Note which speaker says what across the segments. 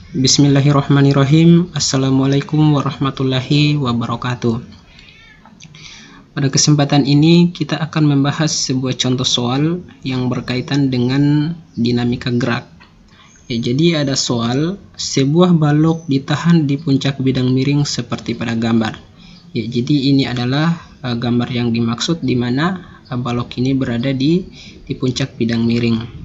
Speaker 1: Bismillahirrahmanirrahim. Assalamualaikum warahmatullahi wabarakatuh. Pada kesempatan ini kita akan membahas sebuah contoh soal yang berkaitan dengan dinamika gerak. Jadi ada soal, sebuah balok ditahan di puncak bidang miring seperti pada gambar. Jadi ini adalah gambar yang dimaksud, di mana balok ini berada di puncak bidang miring.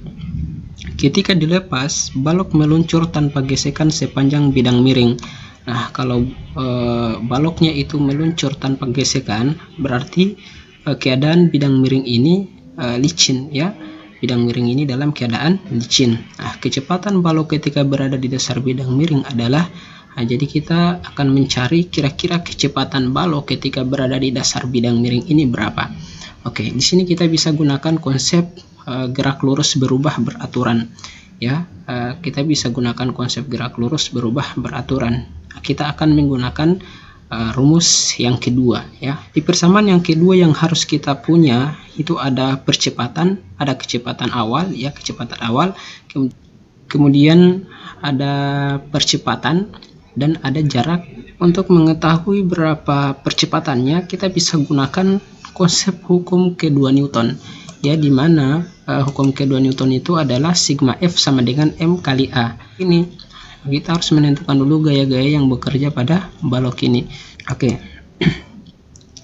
Speaker 1: Ketika dilepas, balok meluncur tanpa gesekan sepanjang bidang miring. Nah, kalau baloknya itu meluncur tanpa gesekan, berarti keadaan bidang miring ini licin, ya. Bidang miring ini dalam keadaan licin. Nah, kecepatan balok ketika berada di dasar bidang miring adalah, jadi kita akan mencari kira-kira kecepatan balok ketika berada di dasar bidang miring ini berapa. Oke, di sini kita bisa gunakan konsep gerak lurus berubah beraturan, ya. Kita bisa gunakan konsep gerak lurus berubah beraturan. Kita akan menggunakan rumus yang kedua, ya. Di persamaan yang kedua yang harus kita punya itu ada percepatan, ada kecepatan awal, ya, kecepatan awal, kemudian ada percepatan, dan ada jarak. Untuk mengetahui berapa percepatannya, kita bisa gunakan konsep hukum kedua Newton, ya, di mana hukum kedua Newton itu adalah sigma F sama dengan M kali A. Ini kita harus menentukan dulu gaya-gaya yang bekerja pada balok ini. Oke.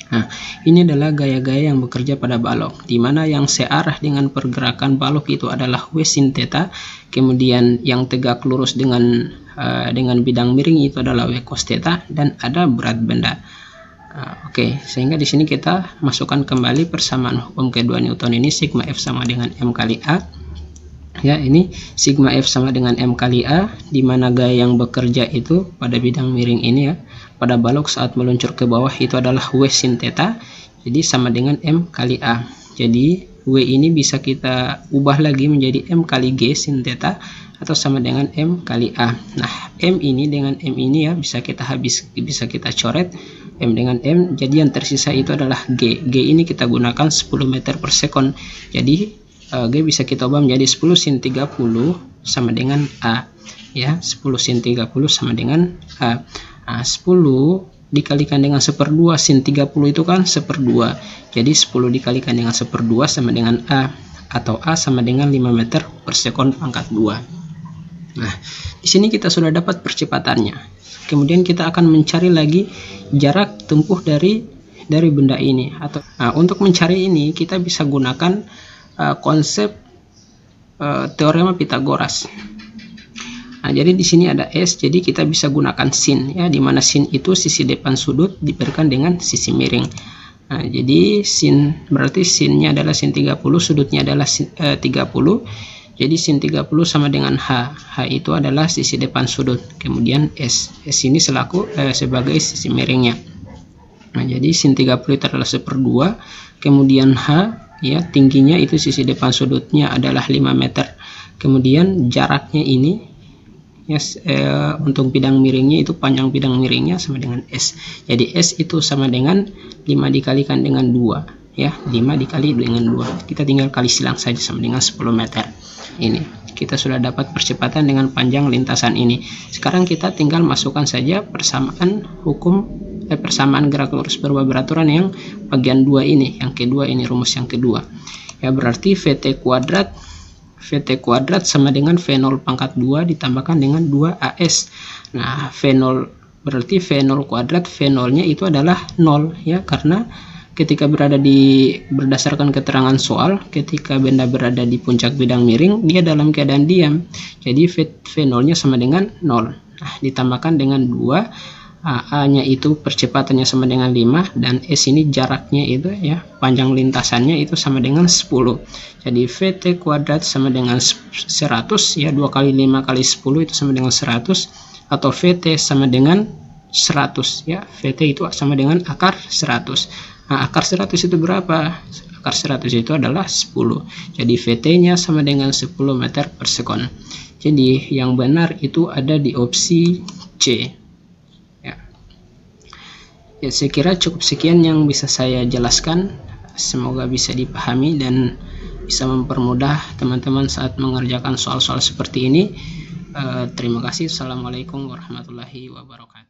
Speaker 1: Nah, ini adalah gaya-gaya yang bekerja pada balok, di mana yang searah dengan pergerakan balok itu adalah W sin theta, kemudian yang tegak lurus dengan bidang miring itu adalah W cos theta, dan ada berat benda. Oke, sehingga di sini kita masukkan kembali persamaan hukum kedua Newton ini, sigma F sama dengan M kali A. Ya, ini sigma F sama dengan M kali A, di mana gaya yang bekerja itu pada bidang miring ini, ya, pada balok saat meluncur ke bawah itu adalah W sin theta, jadi sama dengan M kali A. Jadi W ini bisa kita ubah lagi menjadi M kali G sin theta, atau sama dengan M kali A. Nah, M ini dengan M ini, ya, bisa kita coret M dengan M, jadi yang tersisa itu adalah G. G ini kita gunakan 10 meter per sekon. Jadi G bisa kita ubah menjadi 10 sin 30 sama dengan A, ya. 10 sin 30 sama dengan A. Nah, 10 dikalikan dengan 1/2 sin 30 itu kan 1/2. Jadi 10 dikalikan dengan 1/2 sama dengan A, atau A sama dengan 5 meter per sekon pangkat 2. Nah, di sini kita sudah dapat percepatannya. Kemudian kita akan mencari lagi jarak tempuh dari benda ini. Nah, untuk mencari ini kita bisa gunakan konsep teorema Pythagoras. Nah, jadi di sini ada S, jadi kita bisa gunakan sin, ya, di mana sin itu sisi depan sudut diberikan dengan sisi miring. Nah, jadi sin berarti sinnya adalah sin 30, sudutnya adalah 30. Jadi sin 30 sama dengan H. H itu adalah sisi depan sudut. Kemudian S. S ini sebagai sisi miringnya. Nah, jadi sin 30 itu adalah 1/2. Kemudian H, ya, tingginya itu sisi depan sudutnya adalah 5 meter. Kemudian jaraknya ini, ya, untuk bidang miringnya itu panjang bidang miringnya sama dengan S. Jadi S itu sama dengan 5 dikalikan dengan 2. Ya, 5 dikali dengan 2. Kita tinggal kali silang saja sama dengan 10 meter. Ini kita sudah dapat percepatan dengan panjang lintasan ini. Sekarang kita tinggal masukkan saja persamaan gerak lurus berubah beraturan yang bagian 2 ini, yang kedua ini, rumus yang kedua. Ya, berarti VT kuadrat sama dengan V0 pangkat 2 ditambahkan dengan 2AS. Nah, V0 berarti V0 kuadrat, V0-nya itu adalah 0, ya, karena ketika berdasarkan keterangan soal, ketika benda berada di puncak bidang miring, dia dalam keadaan diam. Jadi V0-nya sama dengan 0. Nah, ditambahkan dengan 2, A-nya itu percepatannya sama dengan 5, dan S ini jaraknya itu, ya, panjang lintasannya itu sama dengan 10. Jadi VT kuadrat sama dengan 100, ya, 2 kali 5 kali 10 itu sama dengan 100, atau VT sama dengan 100, ya. VT itu sama dengan akar 100. Nah, akar 100 itu berapa? Akar 100 itu adalah 10. Jadi VT-nya sama dengan 10 meter per sekon. Jadi yang benar itu ada di opsi C. Ya, saya kira cukup sekian yang bisa saya jelaskan. Semoga bisa dipahami dan bisa mempermudah teman-teman saat mengerjakan soal-soal seperti ini. Terima kasih. Assalamualaikum warahmatullahi wabarakatuh.